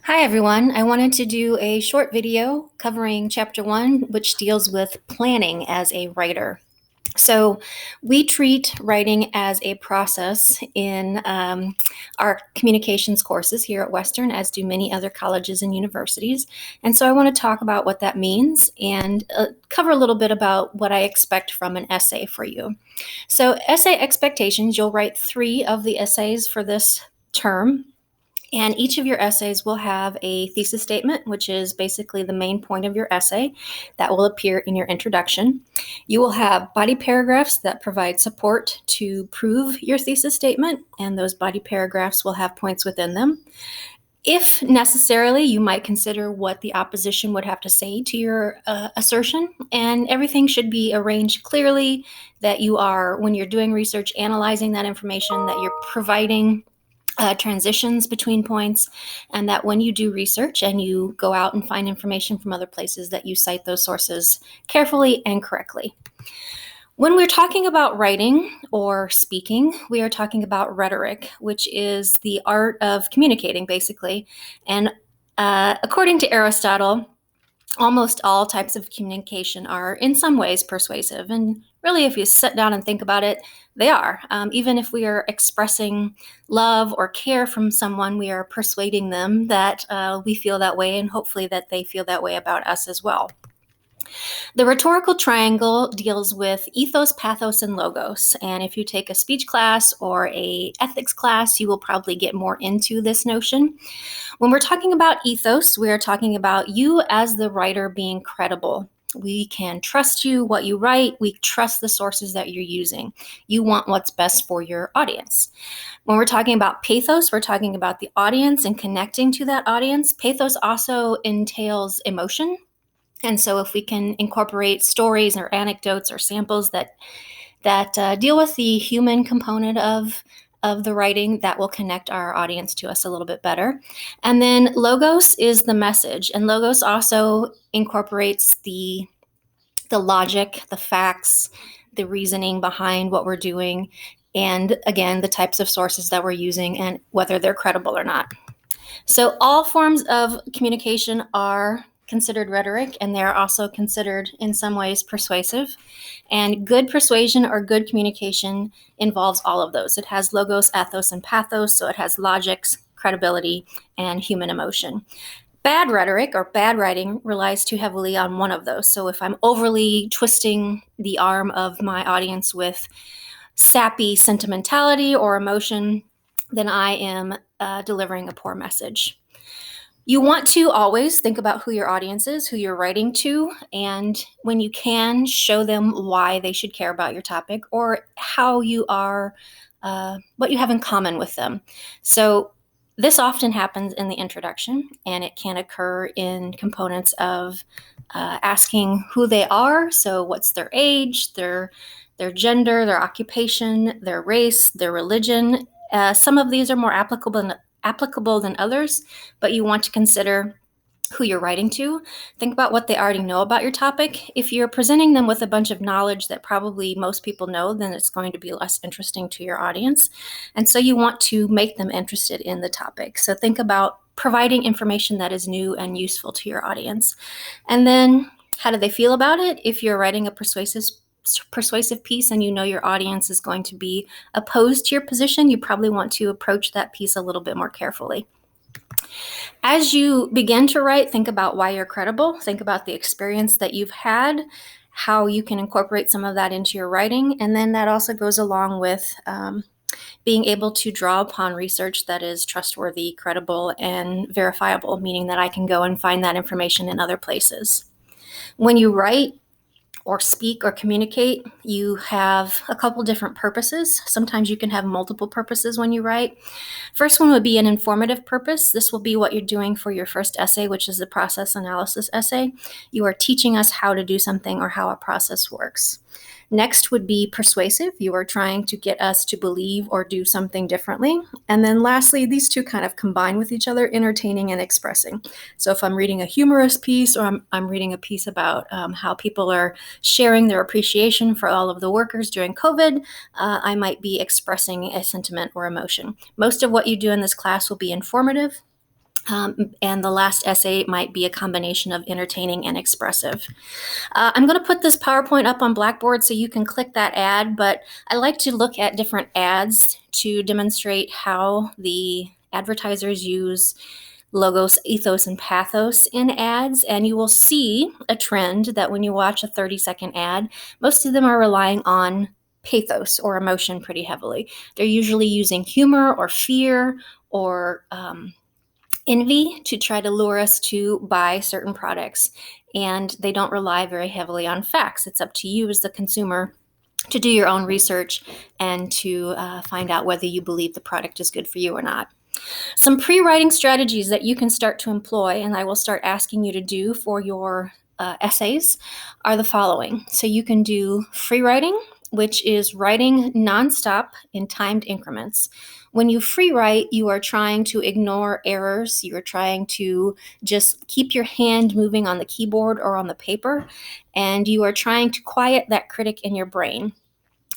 Hi everyone, I wanted to do a short video covering chapter 1, which deals with planning as a writer. So we treat writing as a process in our communications courses here at Western, as do many other colleges and universities. And so I want to talk about what that means and cover a little bit about what I expect from an essay for you. So essay expectations, you'll write 3 of the essays for this term. And each of your essays will have a thesis statement, which is basically the main point of your essay that will appear in your introduction. You will have body paragraphs that provide support to prove your thesis statement, and those body paragraphs will have points within them. If necessarily, you might consider what the opposition would have to say to your assertion, and everything should be arranged clearly, that you are, when you're doing research, analyzing that information, that you're providing transitions between points, and that when you do research and you go out and find information from other places, that you cite those sources carefully and correctly. When we're talking about writing or speaking, we are talking about rhetoric, which is the art of communicating, basically. And according to Aristotle, almost all types of communication are in some ways persuasive. And really, if you sit down and think about it, they are. Even if we are expressing love or care from someone, we are persuading them that we feel that way, and hopefully that they feel that way about us as well. The rhetorical triangle deals with ethos, pathos, and logos. And if you take a speech class or a ethics class, you will probably get more into this notion. When we're talking about ethos, we are talking about you as the writer being credible. We can trust you, what you write. We trust the sources that you're using. You want what's best for your audience. When we're talking about pathos, we're talking about the audience and connecting to that audience. Pathos also entails emotion. And so if we can incorporate stories or anecdotes or samples that deal with the human component of the writing, that will connect our audience to us a little bit better. And then logos is the message, and logos also incorporates the logic, the facts, the reasoning behind what we're doing, and again, the types of sources that we're using and whether they're credible or not. So all forms of communication are considered rhetoric, and they're also considered in some ways persuasive. And good persuasion or good communication involves all of those. It has logos, ethos, and pathos, so it has logics, credibility, and human emotion. Bad rhetoric or bad writing relies too heavily on one of those. So if I'm overly twisting the arm of my audience with sappy sentimentality or emotion, then I am delivering a poor message. You want to always think about who your audience is, who you're writing to, and when you can, show them why they should care about your topic or how you are, what you have in common with them. So this often happens in the introduction, and it can occur in components of asking who they are. So what's their age, their gender, their occupation, their race, their religion. Some of these are more applicable than others, but you want to consider who you're writing to. Think about what they already know about your topic. If you're presenting them with a bunch of knowledge that probably most people know, then it's going to be less interesting to your audience. And so you want to make them interested in the topic. So think about providing information that is new and useful to your audience. And then how do they feel about it? If you're writing a persuasive piece and you know your audience is going to be opposed to your position, you probably want to approach that piece a little bit more carefully. As you begin to write, think about why you're credible. Think about the experience that you've had, how you can incorporate some of that into your writing. And then that also goes along with being able to draw upon research that is trustworthy, credible, and verifiable, meaning that I can go and find that information in other places. When you write, or speak or communicate, you have a couple different purposes. Sometimes you can have multiple purposes when you write. First one would be an informative purpose. This will be what you're doing for your first essay, which is the process analysis essay. You are teaching us how to do something or how a process works. Next would be persuasive. You are trying to get us to believe or do something differently. And then lastly, these two kind of combine with each other, entertaining and expressing. So if I'm reading a humorous piece, or I'm reading a piece about how people are sharing their appreciation for all of the workers during COVID, I might be expressing a sentiment or emotion. Most of what you do in this class will be informative. And the last essay might be a combination of entertaining and expressive. I'm going to put this PowerPoint up on Blackboard so you can click that ad, but I like to look at different ads to demonstrate how the advertisers use logos, ethos, and pathos in ads. And you will see a trend that when you watch a 30-second ad, most of them are relying on pathos or emotion pretty heavily. They're usually using humor or fear or envy to try to lure us to buy certain products. And they don't rely very heavily on facts. It's up to you as the consumer to do your own research and to find out whether you believe the product is good for you or not. Some pre-writing strategies that you can start to employ, and I will start asking you to do for your essays, are the following. So you can do free writing, which is writing nonstop in timed increments. When you free write, you are trying to ignore errors. You are trying to just keep your hand moving on the keyboard or on the paper, and you are trying to quiet that critic in your brain.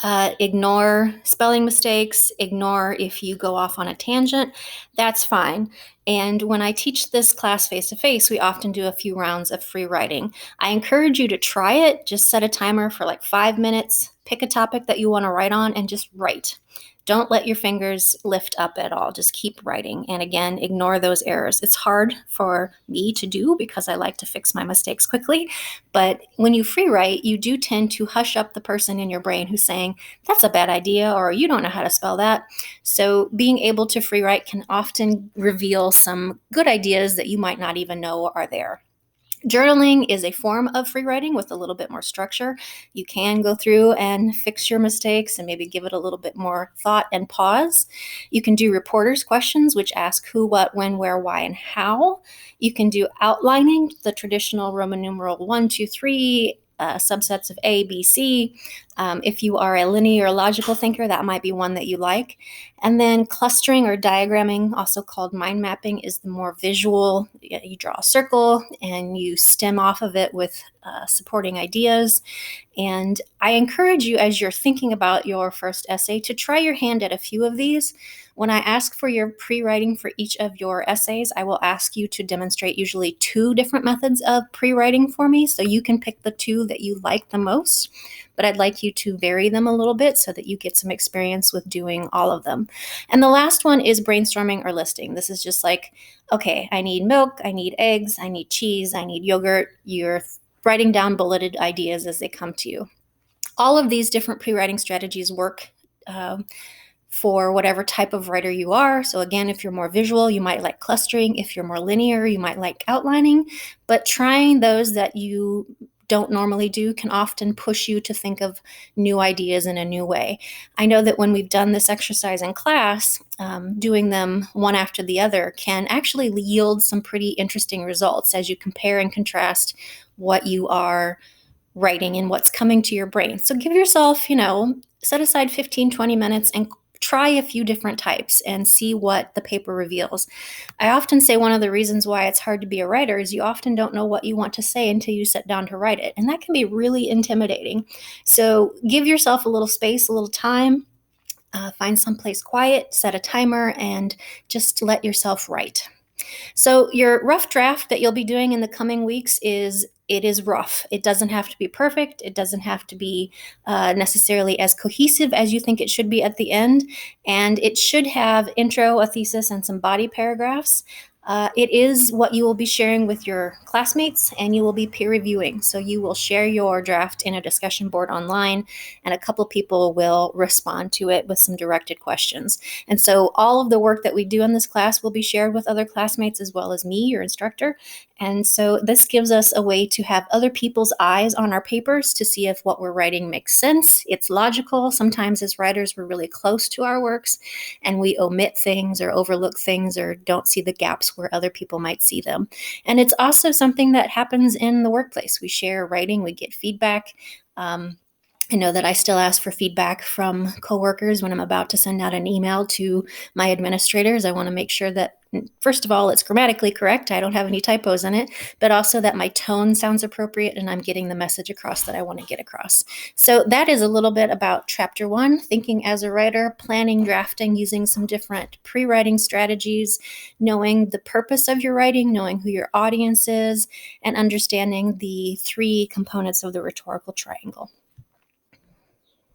Ignore spelling mistakes, ignore if you go off on a tangent, that's fine. And when I teach this class face-to-face, we often do a few rounds of free writing. I encourage you to try it. Just set a timer for like 5 minutes, pick a topic that you want to write on, and just write. Don't let your fingers lift up at all. Just keep writing. And again, ignore those errors. It's hard for me to do because I like to fix my mistakes quickly. But when you free write, you do tend to hush up the person in your brain who's saying, that's a bad idea, or you don't know how to spell that. So being able to free write can often reveal some good ideas that you might not even know are there. Journaling is a form of free writing with a little bit more structure. You can go through and fix your mistakes and maybe give it a little bit more thought and pause. You can do reporters' questions, which ask who, what, when, where, why, and how. You can do outlining, the traditional Roman numeral 1, 2, 3, subsets of A, B, C. If you are a linear or logical thinker, that might be one that you like. And then clustering or diagramming, also called mind mapping, is the more visual. You draw a circle and you stem off of it with supporting ideas. And I encourage you, as you're thinking about your first essay, to try your hand at a few of these. When I ask for your pre-writing for each of your essays, I will ask you to demonstrate usually 2 different methods of pre-writing for me, so you can pick the 2 that you like the most. But I'd like you to vary them a little bit so that you get some experience with doing all of them. And the last one is brainstorming or listing. This is just like, okay, I need milk, I need eggs, I need cheese, I need yogurt. You're writing down bulleted ideas as they come to you. All of these different pre-writing strategies work for whatever type of writer you are. So again, if you're more visual, you might like clustering. If you're more linear, you might like outlining. But trying those that you don't normally do can often push you to think of new ideas in a new way. I know that when we've done this exercise in class, doing them one after the other can actually yield some pretty interesting results as you compare and contrast what you are writing and what's coming to your brain. So give yourself, set aside 15, 20 minutes and try a few different types and see what the paper reveals. I often say one of the reasons why it's hard to be a writer is you often don't know what you want to say until you sit down to write it. And that can be really intimidating. So give yourself a little space, a little time, find someplace quiet, set a timer, and just let yourself write. So your rough draft that you'll be doing in the coming weeks is rough. It doesn't have to be perfect. It doesn't have to be necessarily as cohesive as you think it should be at the end. And it should have intro, a thesis, and some body paragraphs. It is what you will be sharing with your classmates, and you will be peer reviewing. So you will share your draft in a discussion board online, and a couple people will respond to it with some directed questions. And so all of the work that we do in this class will be shared with other classmates as well as me, your instructor. And so this gives us a way to have other people's eyes on our papers to see if what we're writing makes sense. It's logical. Sometimes as writers, we're really close to our works and we omit things or overlook things or don't see the gaps where other people might see them. And it's also something that happens in the workplace. We share writing, we get feedback. I know that I still ask for feedback from coworkers when I'm about to send out an email to my administrators. I want to make sure that, first of all, it's grammatically correct. I don't have any typos in it, but also that my tone sounds appropriate and I'm getting the message across that I want to get across. So that is a little bit about Chapter 1, thinking as a writer, planning, drafting, using some different pre-writing strategies, knowing the purpose of your writing, knowing who your audience is, and understanding the 3 components of the rhetorical triangle.